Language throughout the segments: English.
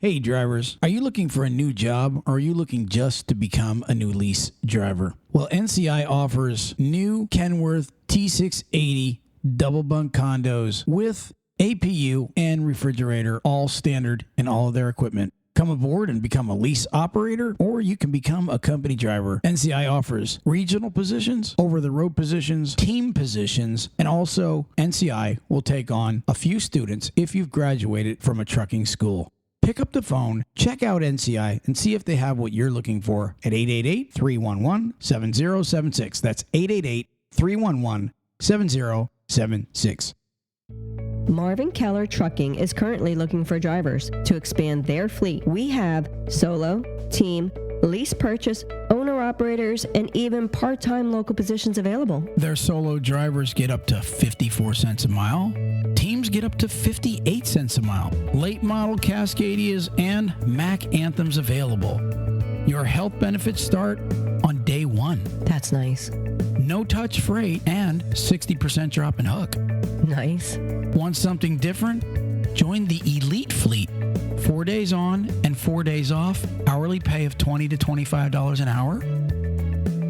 Hey drivers, are you looking for a new job or are you looking just to become a new lease driver? Well, NCI offers new Kenworth T680 double bunk condos with APU and refrigerator, all standard in all of their equipment. Come aboard and become a lease operator, or you can become a company driver. NCI offers regional positions, over-the-road positions, team positions, and also NCI will take on a few students if you've graduated from a trucking school. Pick up the phone, check out NCI, and see if they have what you're looking for at 888-311-7076. That's 888-311-7076. Marvin Keller Trucking is currently looking for drivers to expand their fleet. We have solo, team, lease purchase, owner-operators, and even part-time local positions available. Their solo drivers get up to 54 cents a mile. Teams get up to 58 cents a mile. Late model Cascadias and Mack Anthems available. Your health benefits start on day one. That's nice. No touch freight and 60% drop and hook. Nice. Want something different? Join the Elite Fleet. 4 days on and 4 days off. Hourly pay of $20 to $25 an hour.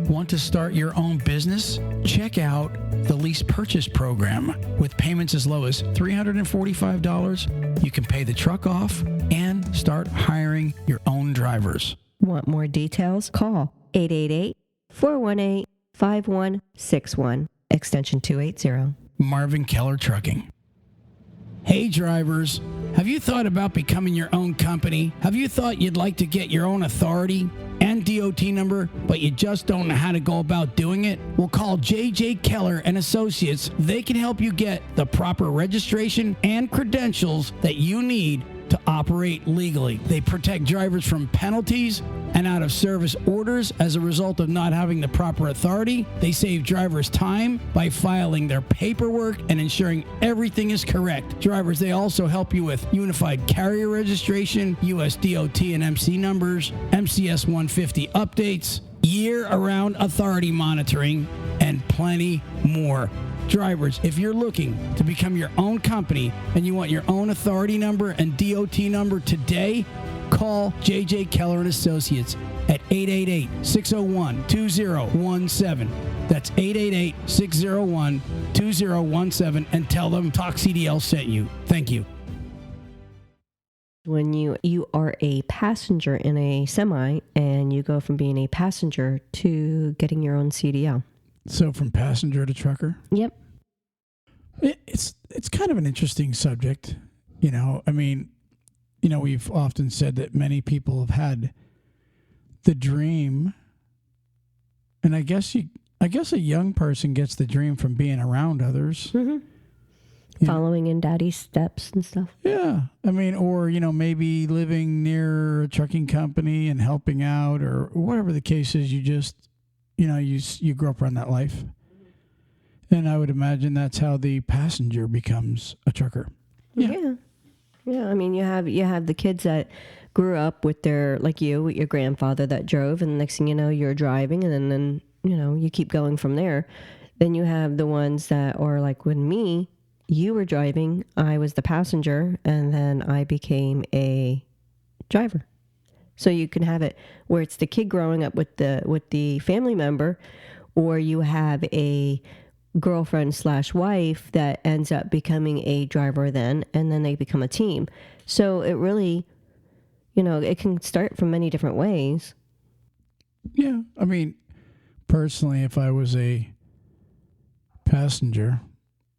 Want to start your own business? Check out the lease purchase program. With payments as low as $345, you can pay the truck off and start hiring your own drivers. Want more details? Call 888-418-5161, extension 280. Marvin Keller Trucking. Hey drivers, have you thought about becoming your own company? Have you thought you'd like to get your own authority and DOT number, but you just don't know how to go about doing it? Well, call J.J. Keller and Associates. They can help you get the proper registration and credentials that you need to operate legally. They protect drivers from penalties and out of service orders as a result of not having the proper authority. They save drivers time by filing their paperwork and ensuring everything is correct. Drivers, they also help you with unified carrier registration, US DOT and MC numbers, MCS 150 updates, year-around authority monitoring, and plenty more. Drivers, if you're looking to become your own company and you want your own authority number and DOT number today, call J.J. Keller and Associates at 888-601-2017. That's 888-601-2017 and tell them Talk CDL sent you. Thank you. When you are a passenger in a semi and you go from being a passenger to getting your own CDL. So from passenger to trucker? Yep. It's kind of an interesting subject. You know, I mean, you know, we've often said that many people have had the dream, and I guess a young person gets the dream from being around others. Mm-hmm. Following in daddy's steps and stuff. Yeah. I mean, or, you know, maybe living near a trucking company and helping out or whatever the case is, you just, you know, you grew up around that life. And I would imagine that's how the passenger becomes a trucker. Yeah. Yeah, I mean, you have the kids that grew up with with your grandfather that drove, and the next thing you know, you're driving, and then you know, you keep going from there. Then you have the ones that are like with me, you were driving, I was the passenger, and then I became a driver. So you can have it where it's the kid growing up with the family member, or you have a girlfriend/wife that ends up becoming a driver then, and then they become a team. So it really, you know, it can start from many different ways. Yeah. I mean, personally, if I was a passenger,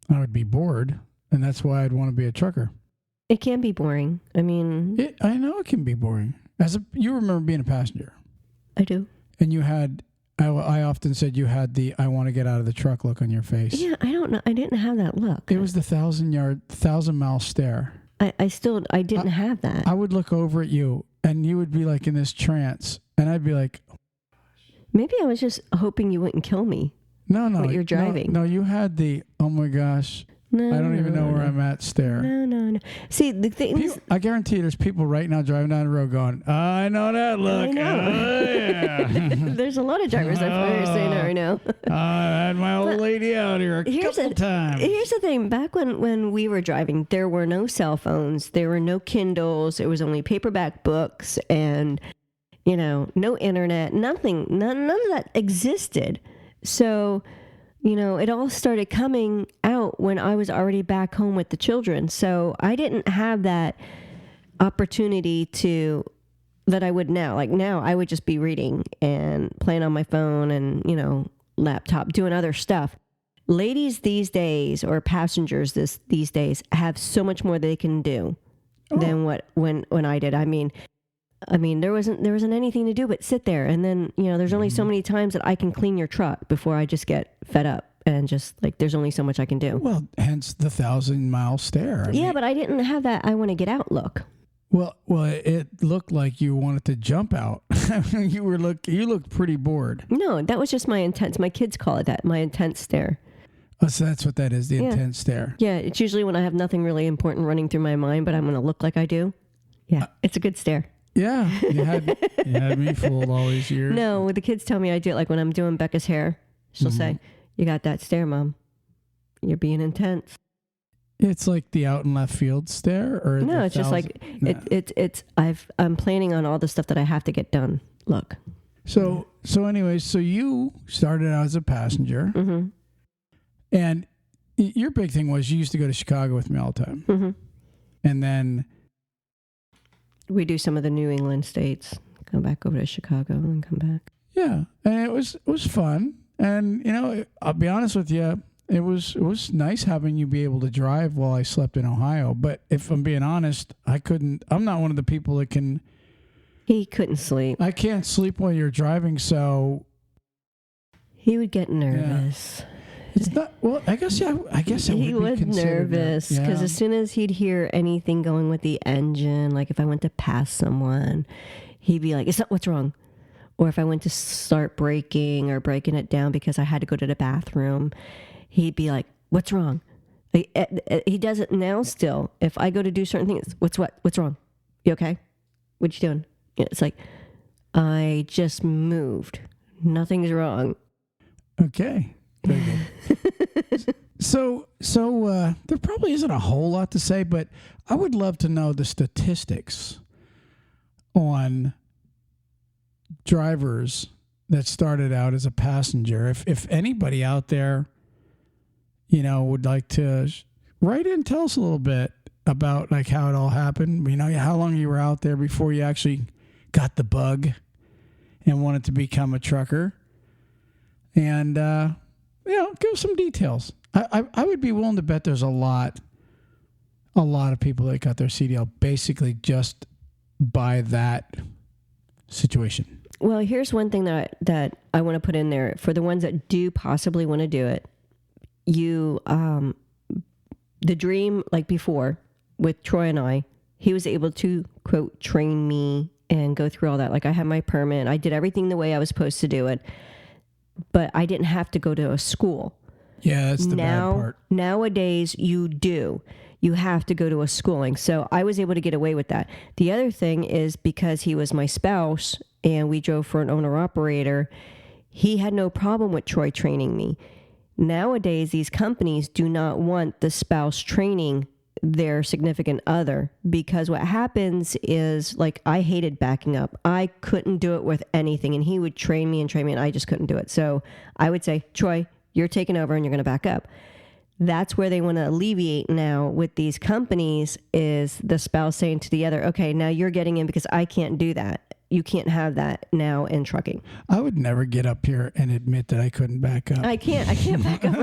I would be bored, and that's why I'd want to be a trucker. It can be boring. I mean... I know it can be boring. You remember being a passenger. I do. And you had... I often said you had the I want to get out of the truck look on your face. Yeah, I don't know. I didn't have that look. It was the 1,000-mile stare. I didn't have that. I would look over at you, and you would be like in this trance, and I'd be like... Maybe I was just hoping you wouldn't kill me. No. What you're driving. No, you had the, oh my gosh, No, I don't even know where I'm at stare. No. See, the thing is, I guarantee you there's people right now driving down the road going, I know that look. I know. Oh, yeah. There's a lot of drivers that are saying that right now. I had my old lady out here a couple times. Here's the thing. Back when we were driving, there were no cell phones. There were no Kindles. It was only paperback books and, no internet, nothing. None of that existed. So, it all started coming out when I was already back home with the children. So I didn't have that opportunity that I would now. Like now I would just be reading and playing on my phone and, laptop, doing other stuff. Ladies these days, or passengers these days, have so much more they can do than when I did. I mean, there wasn't anything to do but sit there. And then, there's only so many times that I can clean your truck before I just get fed up and just like, there's only so much I can do. Well, hence the 1,000-mile stare. But I didn't have that I want to get out look. Well, it looked like you wanted to jump out. You looked pretty bored. No, that was just my intense. My kids call it that, my intense stare. Oh, so that's what that is, the intense stare. Yeah, it's usually when I have nothing really important running through my mind, but I'm going to look like I do. Yeah, it's a good stare. Yeah, you had me fooled all these years. No, the kids tell me I do it like when I'm doing Becca's hair. She'll say, "You got that stare, Mom. You're being intense." It's like the out and left field stare, or no, it's just like I'm planning on all the stuff that I have to get done. Look. So anyways, so you started out as a passenger, and your big thing was you used to go to Chicago with me all the time, and then we do some of the New England states. Go back over to Chicago and come back. Yeah, and it was fun, and I'll be honest with you. It was nice having you be able to drive while I slept in Ohio. But if I'm being honest, I couldn't. I'm not one of the people that can. He couldn't sleep. I can't sleep while you're driving, so he would get nervous. Yeah. It's not. Well, I guess I he was nervous because as soon as he'd hear anything going with the engine, like if I went to pass someone, he'd be like, "What's wrong?" Or if I went to start braking or breaking it down because I had to go to the bathroom. He'd be like, "What's wrong?" He does it now still. If I go to do certain things, what's wrong? You okay? What you doing? It's like, I just moved. Nothing's wrong. Okay. Very good. So there probably isn't a whole lot to say, but I would love to know the statistics on drivers that started out as a passenger. If anybody out there would like to write in and tell us a little bit about like how it all happened. How long you were out there before you actually got the bug and wanted to become a trucker. And, give us some details. I would be willing to bet there's a lot of people that got their CDL basically just by that situation. Well, here's one thing that I want to put in there for the ones that do possibly want to do it. The dream, like before with Troy and I, he was able to quote train me and go through all that. Like I had my permit. I did everything the way I was supposed to do it, but I didn't have to go to a school. Yeah, that's the bad part. Nowadays you do. You have to go to a schooling. So I was able to get away with that. The other thing is because he was my spouse and we drove for an owner operator, he had no problem with Troy training me. Nowadays, these companies do not want the spouse training their significant other because what happens is, like, I hated backing up. I couldn't do it with anything, and he would train me, and I just couldn't do it. So I would say, Troy, you're taking over and you're going to back up. That's where they want to alleviate now with these companies is the spouse saying to the other, okay, now you're getting in because I can't do that. You can't have that now in trucking. I would never get up here and admit that I couldn't back up. I can't back up.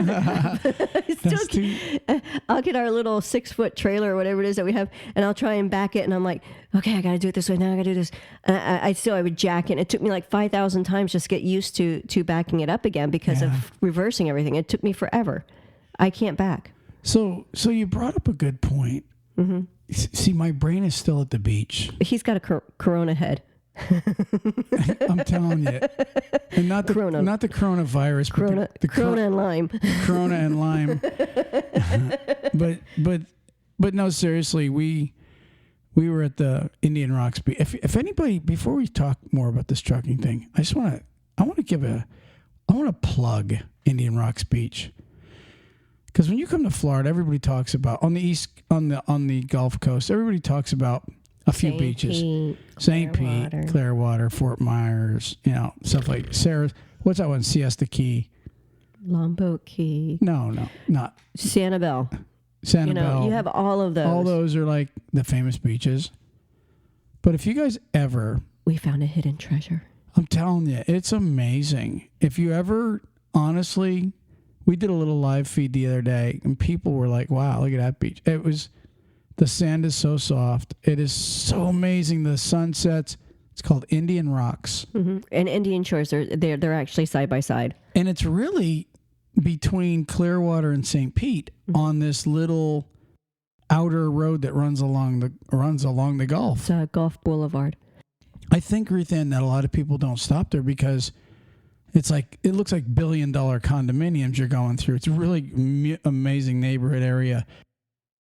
I'll get our little 6-foot trailer or whatever it is that we have, and I'll try and back it, and I'm like, okay, I got to do it this way. Now I got to do this. And I would jack it. It took me like 5,000 times just to get used to backing it up again because of reversing everything. It took me forever. I can't back. So you brought up a good point. Mm-hmm. See, my brain is still at the beach. He's got a Corona head. I'm telling you, and not the coronavirus, but Corona and lime. Corona and lime. but no, seriously, we were at the Indian Rocks Beach. If anybody, before we talk more about this trucking thing, I want to plug Indian Rocks Beach. Because when you come to Florida, everybody talks about on the Gulf Coast. Everybody talks about a few beaches: St. Pete, Clearwater, Fort Myers. Stuff like Sarah's. What's that one? Siesta Key, Lomboat Key. No, not Sanibel. Sanibel. You have all of those. All those are like the famous beaches. But if you guys ever, we found a hidden treasure. I'm telling you, it's amazing. If you ever, honestly. We did a little live feed the other day, and people were like, wow, look at that beach. The sand is so soft. It is so amazing. The sunsets. It's called Indian Rocks. Mm-hmm. And Indian Shores, they're actually side by side. And it's really between Clearwater and St. Pete on this little outer road that runs along the Gulf. It's Gulf Boulevard. I think, Ruthann, that a lot of people don't stop there because it looks like $1 billion condominiums you're going through. It's a really amazing neighborhood area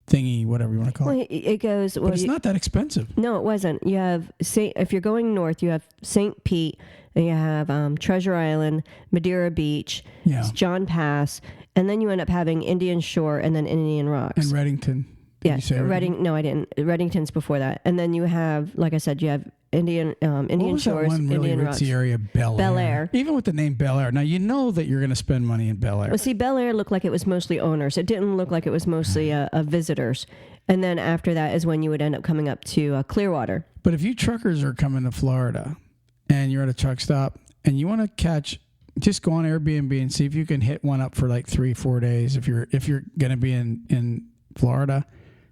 thingy, whatever you want to call it. It goes. Well, but it's not that expensive. No, it wasn't. You have if you're going north, you have St. Pete, and you have Treasure Island, Madeira Beach, John Pass, and then you end up having Indian Shore and then Indian Rocks and Reddington. Yeah, Redding. No, I didn't. Reddington's before that, and then you have, like I said, you have Indian Shores, that one really Indian Rocks, area, Bel Air. Even with the name Bel Air, now you know that you're going to spend money in Bel Air. Well, see, Bel Air looked like it was mostly owners. It didn't look like it was mostly visitors. And then after that is when you would end up coming up to Clearwater. But if you truckers are coming to Florida and you're at a truck stop and you want to catch, just go on Airbnb and see if you can hit one up for like 3-4 days. If you're going to be in Florida,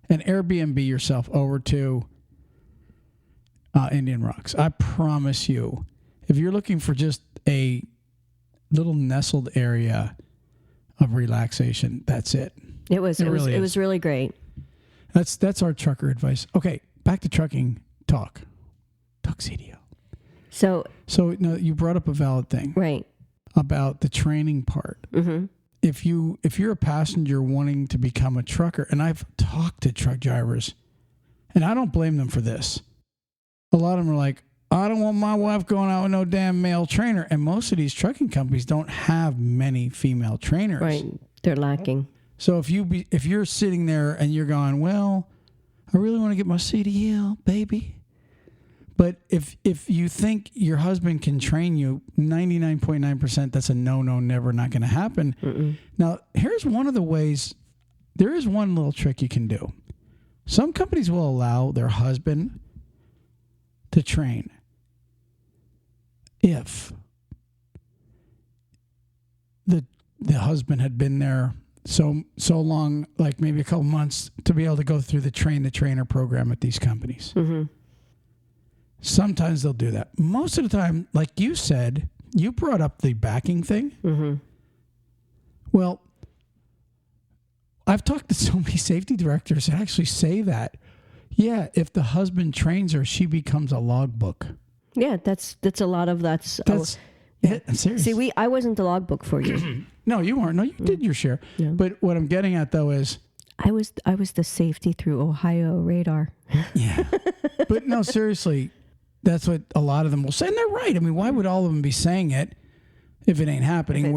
and Airbnb yourself over to Indian Rocks. I promise you, if you're looking for just a little nestled area of relaxation, that's it. It was really great. That's our trucker advice. Okay, back to trucking talk. CDL. So no, you brought up a valid thing, right? About the training part. Mm-hmm. If you're a passenger wanting to become a trucker, and I've talked to truck drivers, and I don't blame them for this. A lot of them are like, I don't want my wife going out with no damn male trainer. And most of these trucking companies don't have many female trainers. Right. They're lacking. So if you're sitting there and you're going, well, I really want to get my CDL, baby. But if you think your husband can train you, 99.9%, that's a no, never, not going to happen. Mm-mm. Now, here's one of the ways. There is one little trick you can do. Some companies will allow their husband to train if the husband had been there so long, like maybe a couple months, to be able to go through the trainer program at these companies. Mm-hmm. Sometimes they'll do that. Most of the time, like you said, you brought up the backing thing. Mm-hmm. Well, I've talked to so many safety directors that actually say that. Yeah, if the husband trains her, she becomes a logbook. Yeah, that's a lot of that's. I'm serious. See, I wasn't the logbook for you. No, you weren't. No, you did your share. Yeah. But what I'm getting at though is, I was the safety through Ohio radar. Yeah, but no, seriously, that's what a lot of them will say, and they're right. I mean, why would all of them be saying it if it ain't happening?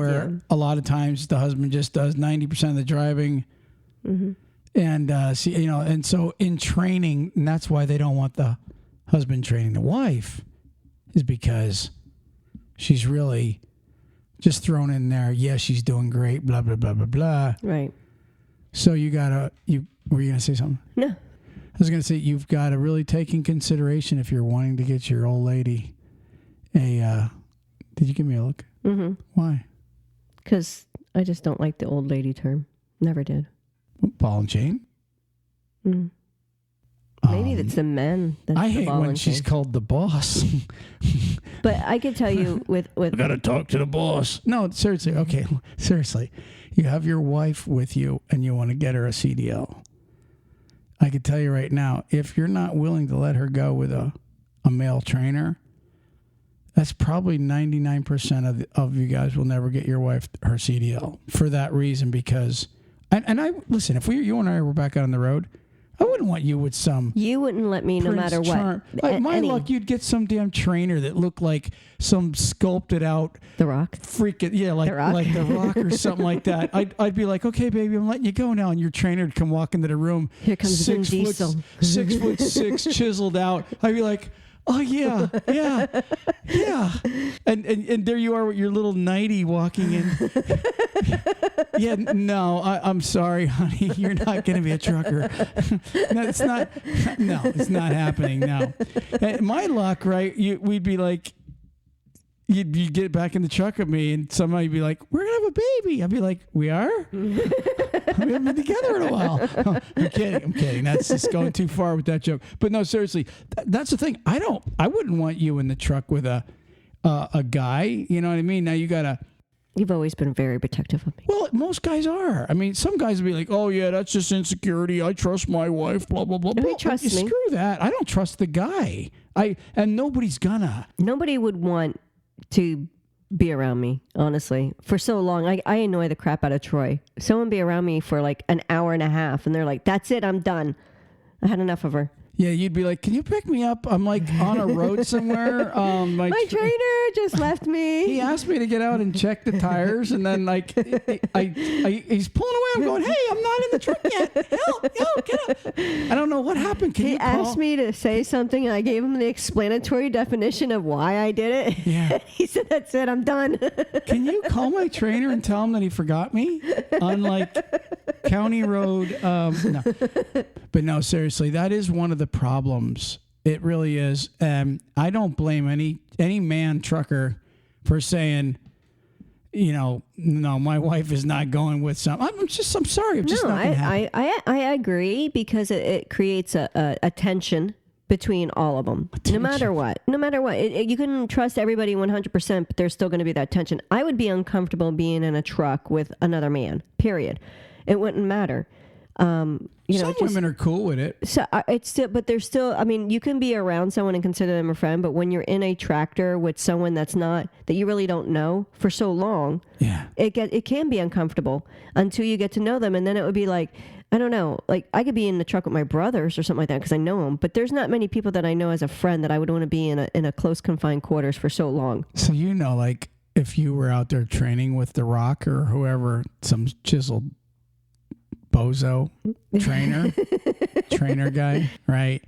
A lot of times the husband just does 90% of the driving. Mm-hmm. And and so in training, and that's why they don't want the husband training the wife, is because she's really just thrown in there. Yeah, she's doing great. Blah blah blah blah blah. Right. So were you gonna say something? No. I was gonna say you've got to really take in consideration if you're wanting to get your old lady a. Did you give me a look? Mm-hmm. Why? Because I just don't like the old lady term. Never did. Ball and chain? Mm. Maybe it's the men. That's I the hate ball when and she's chain. called the boss. But I could tell you with I gotta talk to the boss. No, seriously. Okay, seriously. You have your wife with you and you want to get her a CDL. I could tell you right now, if you're not willing to let her go with a male trainer, That's probably 99% of you guys will never get your wife her CDL for that reason. Because, and I listen, if you and I were back out on the road, I wouldn't want you with some. You wouldn't let me no matter what. Like my luck, you'd get some damn trainer that looked like some sculpted out The Rock. Freaking like the Rock or something like that. I'd be like, okay, baby, I'm letting you go now, and your trainer would come walk into the room. Here comes Vin Diesel, 6'6", chiseled out. I'd be like, oh yeah. And there you are with your little nightie walking in. Yeah, no, I'm sorry, honey. You're not going to be a trucker. No, it's not. No, it's not happening. No. And my luck, right? We'd be like, you'd get back in the truck with me, and somebody'd be like, "We're gonna have a baby." I'd be like, "We are? We haven't been together in a while." Oh, I'm kidding. That's just going too far with that joke. But no, seriously, that's the thing. I wouldn't want you in the truck with a guy. You know what I mean? Now you gotta. You've always been very protective of me. Well, most guys are. I mean, some guys will be like, "Oh yeah, that's just insecurity. I trust my wife." Blah blah blah. He trusts me. Screw that. I don't trust the guy. And nobody's gonna. Nobody would want to be around me, honestly. For so long, I annoy the crap out of Troy. Someone be around me for like an hour and a half, and they're like, "That's it, I'm done. I had enough of her." Yeah, you'd be like, "Can you pick me up? I'm like on a road somewhere." My trainer just left me. He asked me to get out and check the tires, and then like he's pulling away. I'm going, "Hey, I'm not in the truck yet. Help, get up!" I don't know what happened. He asked me to say something, and I gave him the explanatory definition of why I did it. Yeah. He said, "That's it. I'm done." Can you call my trainer and tell him that he forgot me on like County Road? No, but no, seriously, that is one of the problems. It really is. I don't blame any man trucker for saying, no, my wife is not going with some. I'm sorry. I'm just not gonna happen. I agree, because it creates a tension between all of them. No matter what. You can trust everybody 100%, but there's still going to be that tension. I would be uncomfortable being in a truck with another man, period. It wouldn't matter. Some women are cool with it. So it's still, but there's still. I mean, you can be around someone and consider them a friend, but when you're in a tractor with someone that you really don't know for so long, yeah, it can be uncomfortable until you get to know them, and then it would be like, I don't know, like I could be in the truck with my brothers or something like that because I know them, but there's not many people that I know as a friend that I would want to be in a close confined quarters for so long. So like if you were out there training with The Rock or whoever, some chiseled bozo trainer guy, right?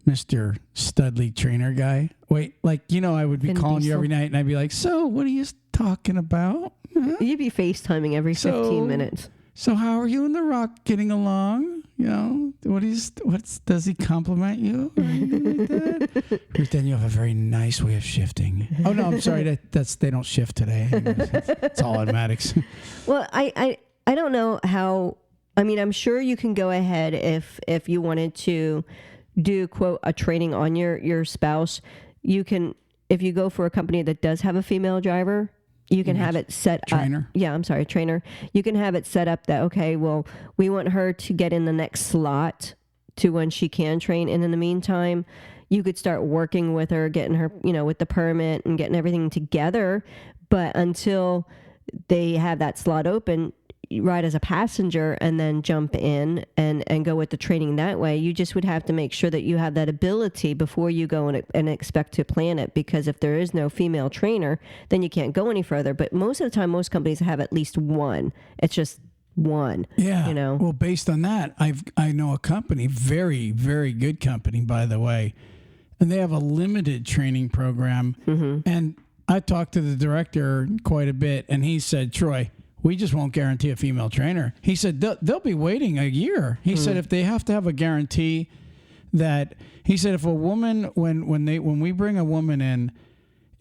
Mr. Studley trainer guy. Wait, like, I would be Vin calling Diesel. you every night, and I'd be like, "So, what are you talking about? Huh? You'd be FaceTiming every 15 minutes. So how are you and The Rock getting along? Does he compliment you? Or anything like that? Because then you have a very nice way of shifting. Oh no, I'm sorry. That's they don't shift today. It's all automatics. Well, I don't know how. I mean, I'm sure you can go ahead if you wanted to do, quote, a training on your spouse. You can, if you go for a company that does have a female driver, you can have it set trainer. up. Yeah, I'm sorry, trainer. You can have it set up that, okay, well, we want her to get in the next slot to when she can train. And in the meantime, you could start working with her, getting her, with the permit and getting everything together. But until they have that slot open, ride as a passenger and then jump in and go with the training that way. You just would have to make sure that you have that ability before you go and expect to plan it, because if there is no female trainer, then you can't go any further. But most of the time, most companies have at least one. It's just one. Yeah. Well, based on that, I know a company, very, very good company, by the way, and they have a limited training program. Mm-hmm. And I talked to the director quite a bit, and he said, "Troy, we just won't guarantee a female trainer." He said they'll be waiting a year. He said if they have to have a guarantee that, he said if a woman, when we bring a woman in,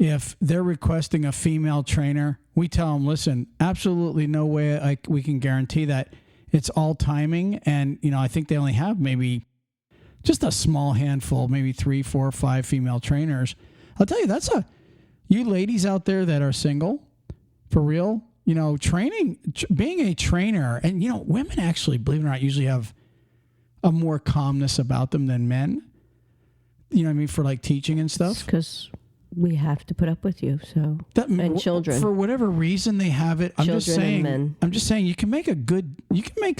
if they're requesting a female trainer, we tell them, "Listen, absolutely no way we can guarantee that. It's all timing." And, I think they only have maybe just a small handful, maybe 3, 4, 5 female trainers. I'll tell you, you ladies out there that are single, for real, training, being a trainer, and, women actually, believe it or not, usually have a more calmness about them than men. You know what I mean? For like teaching and stuff. Because we have to put up with you. So and children, for whatever reason they have it. I'm just saying. Men. I'm just saying you can make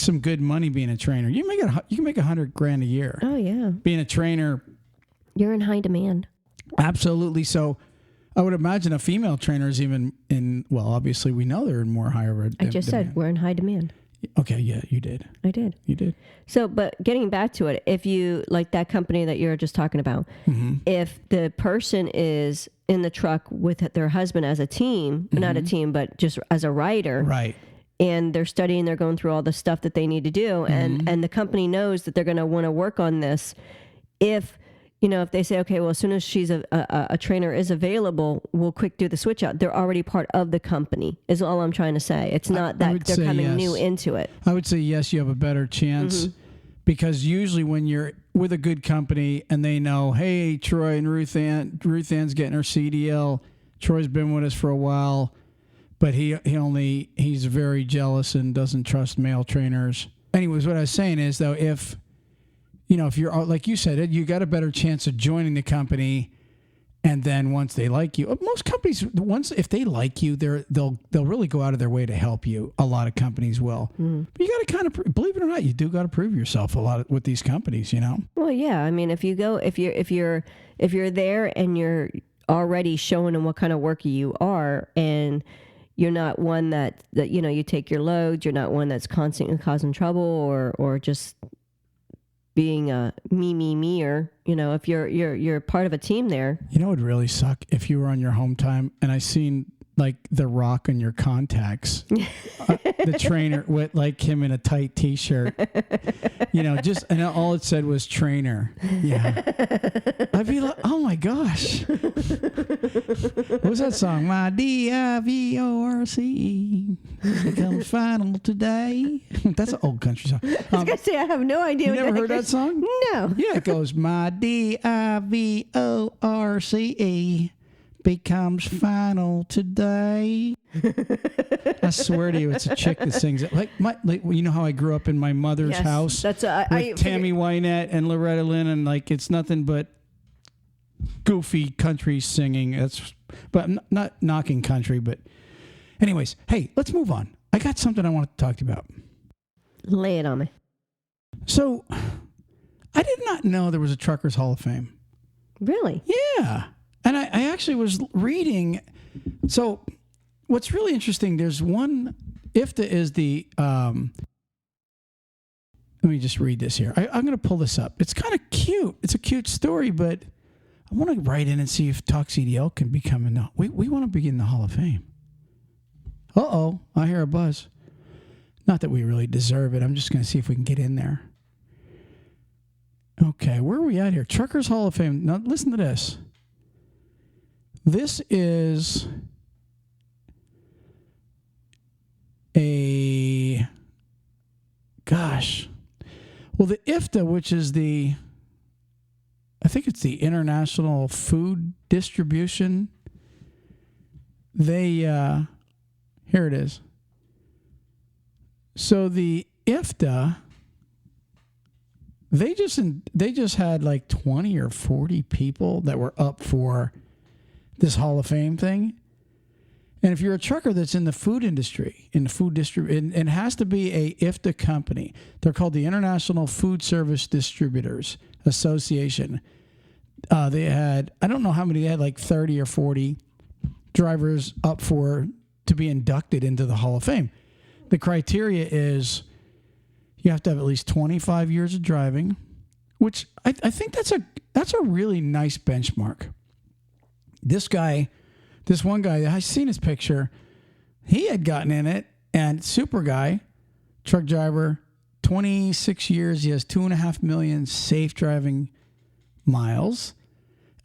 some good money being a trainer. You can make $100,000 a year. Oh yeah, being a trainer. You're in high demand. Absolutely. So I would imagine a female trainer is even in. Well, obviously we know they're in more higher. I just said we're in high demand. Okay, yeah, you did. I did. You did. So, but getting back to it, if you, like that company that you're just talking about, if the person is in the truck with their husband as a team, not a team, but just as a rider. Right. And they're studying, they're going through all the stuff that they need to do. And the company knows that they're going to want to work on this. If they say, okay, well, as soon as she's a trainer is available, we'll quick do the switch out. They're already part of the company, is all I'm trying to say. It's not that they're coming new into it. I would say yes, you have a better chance because usually when you're with a good company and they know, hey, Troy and Ruth Ann's getting her CDL. Troy's been with us for a while, but he's very jealous and doesn't trust male trainers. Anyways, what I was saying is though, if you're, like you said, you got a better chance of joining the company, and then once they like you, most companies, if they like you, they'll really go out of their way to help you. A lot of companies will, but you got to kind of, believe it or not, you do got to prove yourself a lot with these companies. Well, yeah. I memean, if you're there and you're already showing them what kind of worker you are, and you're not one that you take your loads, you're not one that's constantly causing trouble or just being a me-er, if you're part of a team there. It would really suck if you were on your home time and I seen like The Rock on your contacts, the trainer with like him in a tight t-shirt, and all it said was trainer. Yeah. I'd be like, oh my gosh. What was that song? My DIVORCE becomes final today. That's an old country song. I was going to say, I have no idea. You never heard that song? No. Yeah, it goes, my DIVORCE becomes final today. I swear to you, it's a chick that sings it. Like you know how I grew up in my mother's house. That's with Tammy Wynette and Loretta Lynn, and like it's nothing but goofy country singing. But I'm not knocking country. But anyways, hey, let's move on. I got something I want to talk to you about. Lay it on me. So, I did not know there was a Truckers Hall of Fame. Really? Yeah. And I actually was reading. So what's really interesting, there's one, IFDA is the, let me just read this here. I'm going to pull this up. It's kind of cute. It's a cute story, but I want to write in and see if Talk CDL can become we want to be in the Hall of Fame. Uh-oh, I hear a buzz. Not that we really deserve it. I'm just going to see if we can get in there. Okay, where are we at here? Truckers Hall of Fame. Now, listen to this. This is the IFDA, which is I think it's the International Food Distribution. Here it is. So the IFDA, they just had like 20 or 40 people that were up for this Hall of Fame thing. And if you're a trucker that's in the food industry, it has to be a IFDA company. They're called the International Food Service Distributors Association. They had, I don't know how many, they had like 30 or 40 drivers up to be inducted into the Hall of Fame. The criteria is you have to have at least 25 years of driving, which I think that's a really nice benchmark. This one guy, I seen his picture. He had gotten in it, and super guy, truck driver, 26 years. He has 2.5 million safe driving miles,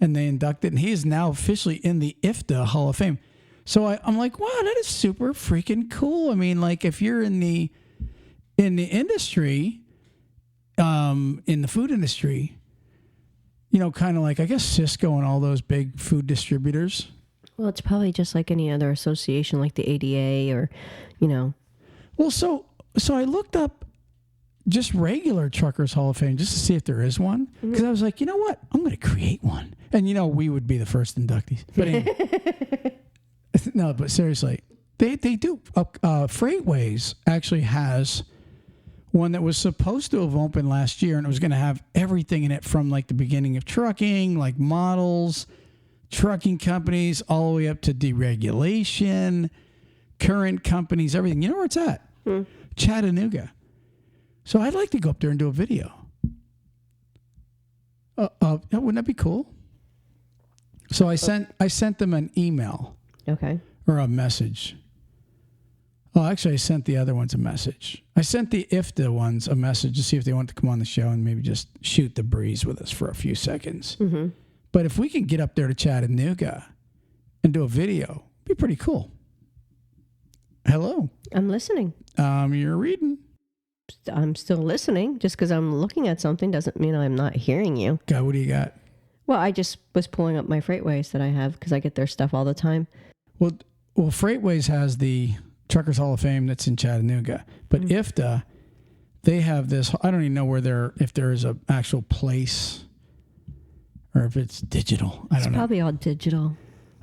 and they inducted, and he is now officially in the IFDA Hall of Fame. So I'm like, wow, that is super freaking cool. I mean, like if you're in the industry, in the food industry, kind of like, I guess Cisco and all those big food distributors. Well, it's probably just like any other association, like the ADA or, Well, so I looked up just regular Truckers Hall of Fame just to see if there is one. Because I was like, you know what? I'm going to create one. And we would be the first inductees. But anyway, no, but seriously, they do. Freightways actually has one that was supposed to have opened last year, and it was going to have everything in it from like the beginning of trucking, like models, trucking companies, all the way up to deregulation, current companies, everything. You know where it's at? Chattanooga. So I'd like to go up there and do a video. Wouldn't that be cool? So I sent them an email. Okay. Or a message. Oh, actually, I sent the other ones a message. I sent the IFDA ones a message to see if they want to come on the show and maybe just shoot the breeze with us for a few seconds. Mm-hmm. But if we can get up there to Chattanooga and do a video, it'd be pretty cool. Hello. I'm listening. You're reading. I'm still listening. Just because I'm looking at something doesn't mean I'm not hearing you. God, what do you got? Well, I just was pulling up my Freightways that I have because I get their stuff all the time. Well, Freightways has the Truckers Hall of Fame that's in Chattanooga, but IFDA, they have this. I don't even know if there is an actual place or if it's digital. I don't know. It's probably all digital.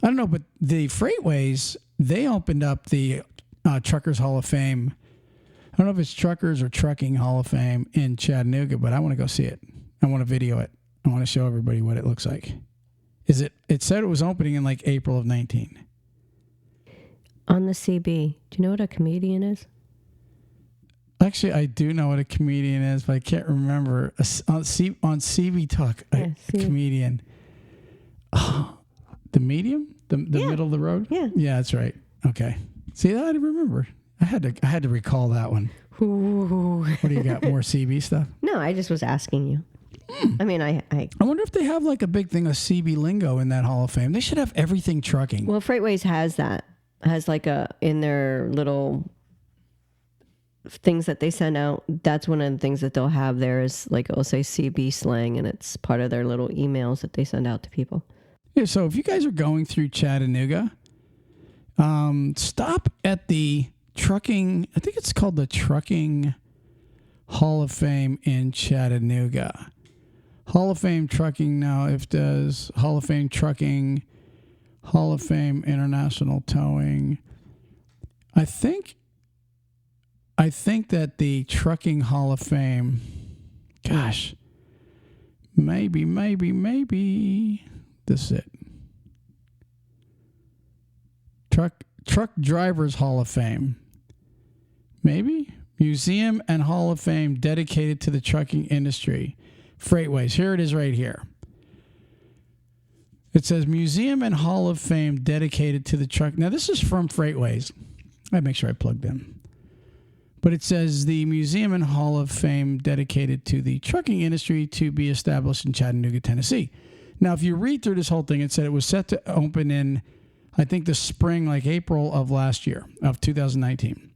I don't know, but the Freightways, they opened up the Truckers Hall of Fame. I don't know if it's Truckers or Trucking Hall of Fame in Chattanooga, but I want to go see it. I want to video it. I want to show everybody what it looks like. It said it was opening in like April of 19. On the CB, do you know what a comedian is? Actually, I do know what a comedian is, but I can't remember. On CB Talk, a comedian. Oh, the medium? The middle of the road? Yeah. Yeah, that's right. Okay. See, I remember. I had to recall that one. Ooh. What do you got? More CB stuff? No, I just was asking you. I mean, I wonder if they have like a big thing of CB lingo in that Hall of Fame. They should have everything trucking. Well, Freightways has that. Has like in their little things that they send out. That's one of the things that they'll have there is like it'll say CB slang, and it's part of their little emails that they send out to people. Yeah. So if you guys are going through Chattanooga, stop at the trucking. I think it's called the Trucking Hall of Fame in Chattanooga. Hall of Fame Trucking now. If does Hall of Fame Trucking. Hall of Fame International Towing. I think that the Trucking Hall of Fame, gosh, maybe this is it. Truck Drivers Hall of Fame. Maybe? Museum and Hall of Fame dedicated to the trucking industry. Freightways. Here it is right here. It says Museum and Hall of Fame dedicated to the truck. Now, this is from Freightways. I make sure I plug them. But it says the Museum and Hall of Fame dedicated to the trucking industry to be established in Chattanooga, Tennessee. Now, if you read through this whole thing, it said it was set to open in, I think, the spring, like April of last year, of 2019.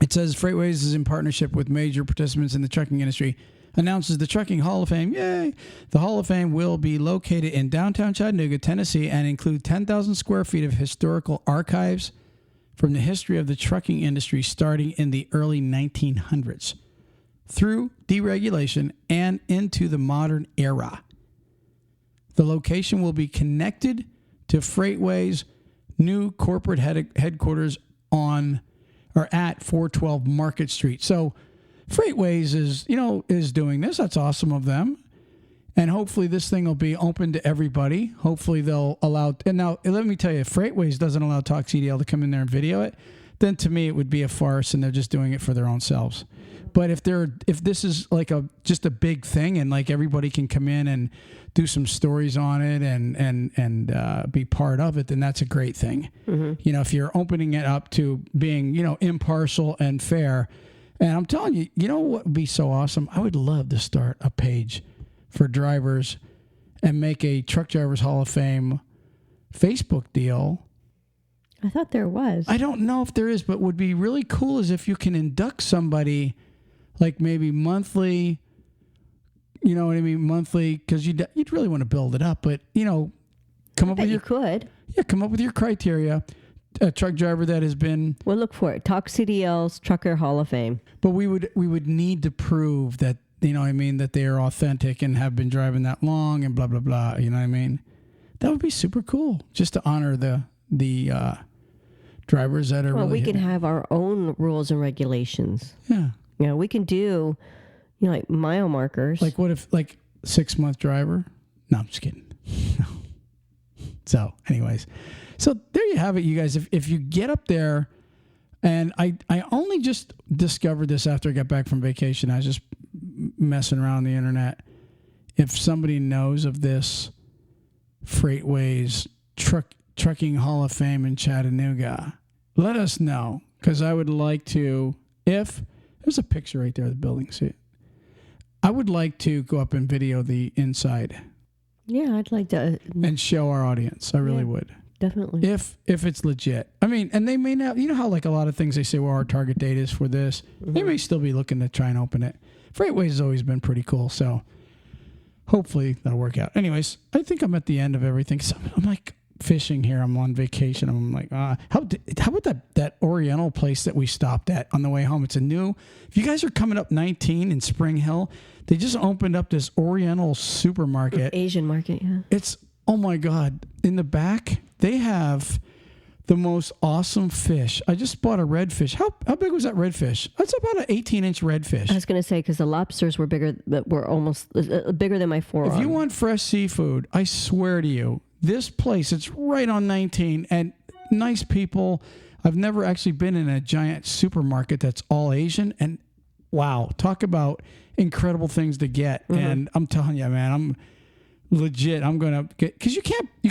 It says Freightways is in partnership with major participants in the trucking industry, announces the Trucking Hall of Fame. Yay! The Hall of Fame will be located in downtown Chattanooga, Tennessee, and include 10,000 square feet of historical archives from the history of the trucking industry starting in the early 1900s through deregulation and into the modern era. The location will be connected to Freightways' new corporate headquarters at 412 Market Street. So Freightways is doing this. That's awesome of them. And hopefully this thing will be open to everybody. Hopefully they'll allow, and now let me tell you, if Freightways doesn't allow Talk CDL to come in there and video it, then to me it would be a farce and they're just doing it for their own selves. But if this is like just a big thing and like everybody can come in and do some stories on it and be part of it, then that's a great thing. Mm-hmm. If you're opening it up to being, impartial and fair. And I'm telling you, what would be so awesome? I would love to start a page for drivers and make a Truck Drivers Hall of Fame Facebook deal. I thought there was. I don't know if there is, but what would be really cool is if you can induct somebody like maybe monthly, you know what I mean? Monthly, because you'd really want to build it up, but, come up with your... You could. Yeah, come up with your criteria. A truck driver that has been... We'll look for it. Talk CDL's Trucker Hall of Fame. But we would need to prove that you know what I mean, that they are authentic and have been driving that long and blah, blah, blah. You know what I mean? That would be super cool just to honor the drivers that are Well, really we can hitting. have our own rules and regulations. Yeah. You know, we can do, you know, like mile markers. Like what if, like 6-month driver? No, I'm just kidding. No. So anyways, so there you have it, you guys. If you get up there, and I only just discovered this after I got back from vacation. I was just messing around on the internet. If somebody knows of this Freightways Trucking Hall of Fame in Chattanooga, let us know, because I would like to, if there's a picture right there of the building, see it? I would like to go up and video the inside yeah, I'd like to. and show our audience. I really would. Definitely. If it's legit. I mean, and they may not, you know how like a lot of things they say, well, our target date is for this. They may still be looking to try and open it. Freightways has always been pretty cool, so hopefully that'll work out. Anyways, I think I'm at the end of everything. So I'm like fishing here. I'm on vacation. I'm like, how about that Oriental place that we stopped at on the way home? It's a new, if you guys are coming up 19 in Spring Hill, they just opened up this Oriental supermarket. Asian market, yeah. It's, oh my God, in the back, they have the most awesome fish. I just bought a redfish. How big was that redfish? That's about an 18-inch redfish. I was going to say, because the lobsters were bigger, but were almost bigger than my forearm. If you want fresh seafood, I swear to you, this place, it's right on 19, and nice people. I've never actually been in a giant supermarket that's all Asian, and wow, talk about incredible things to get. And I'm telling you, man, I'm legit. I'm going to get, because you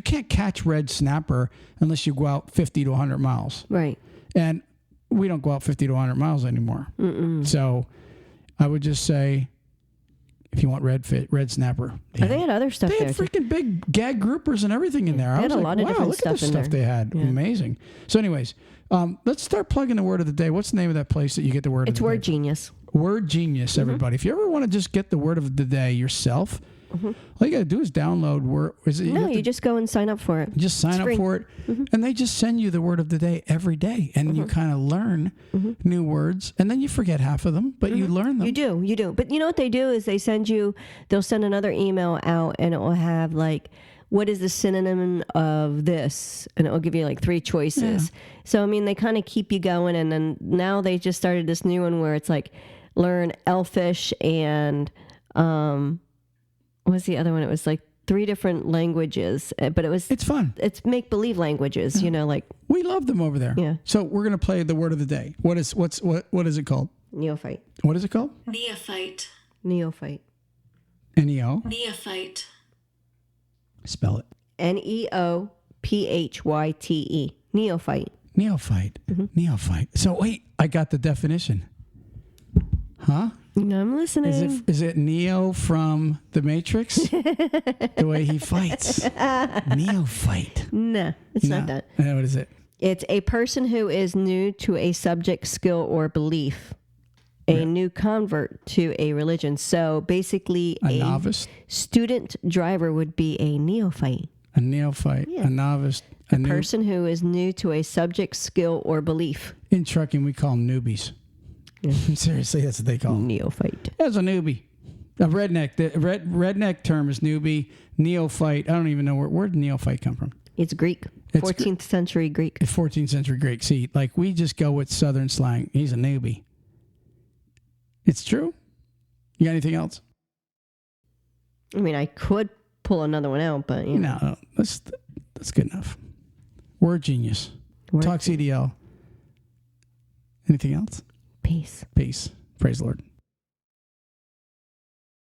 can't catch red snapper unless you go out 50 to 100 miles. Right. And we don't go out 50 to 100 miles anymore. So I would just say, if you want red snapper. They had other stuff They there. had freaking big gag groupers and everything in there. They I had was a like, lot of wow, different look at the stuff in stuff there. they had. Yeah. Amazing. So anyways, let's start plugging the word of the day. What's the name of that place that you get the word It's of the Word day? Genius. Word Genius, everybody. If you ever want to just get the word of the day yourself, all you got to do is download Word. You just go and sign up for it. Just sign up for it, and they just send you the word of the day every day, and you kind of learn new words, and then you forget half of them, but you learn them. You do. But you know what they do is they'll send another email out, and it will have like, what is the synonym of this? And it will give you like 3 choices. Yeah. So, I mean, they kind of keep you going, and then now they just started this new one where it's like, learn elfish and, what was the other one? It was like 3 different languages, but It's fun. It's make-believe languages, you know, like We love them over there. Yeah. So we're gonna play the word of the day. What is it called? neophyte. What is it called? Neophyte. Neophyte. Neo. Neophyte. Spell it. Neophyte. Neophyte. Neophyte. Neophyte. So wait, I got the definition. Huh? I'm listening. Is it Neo from The Matrix? The way he fights. Neophyte. No, it's not that. What is it? It's a person who is new to a subject, skill, or belief. A new convert to a religion. So basically, A novice? student driver would be a neophyte. A neophyte. Yeah. A novice. A person who is new to a subject, skill, or belief. In trucking, we call them newbies. Seriously, that's what they call them. Neophyte. That's a newbie. A redneck. The redneck term is newbie. Neophyte. I don't even know where did neophyte come from. It's Greek. It's 14th century Greek. 14th century Greek. See, like we just go with Southern slang. He's a newbie. It's true. You got anything else? I mean, I could pull another one out, but you know. No, that's good enough. Word Genius. Talk CDL. Anything else? Peace. Peace. Praise the Lord.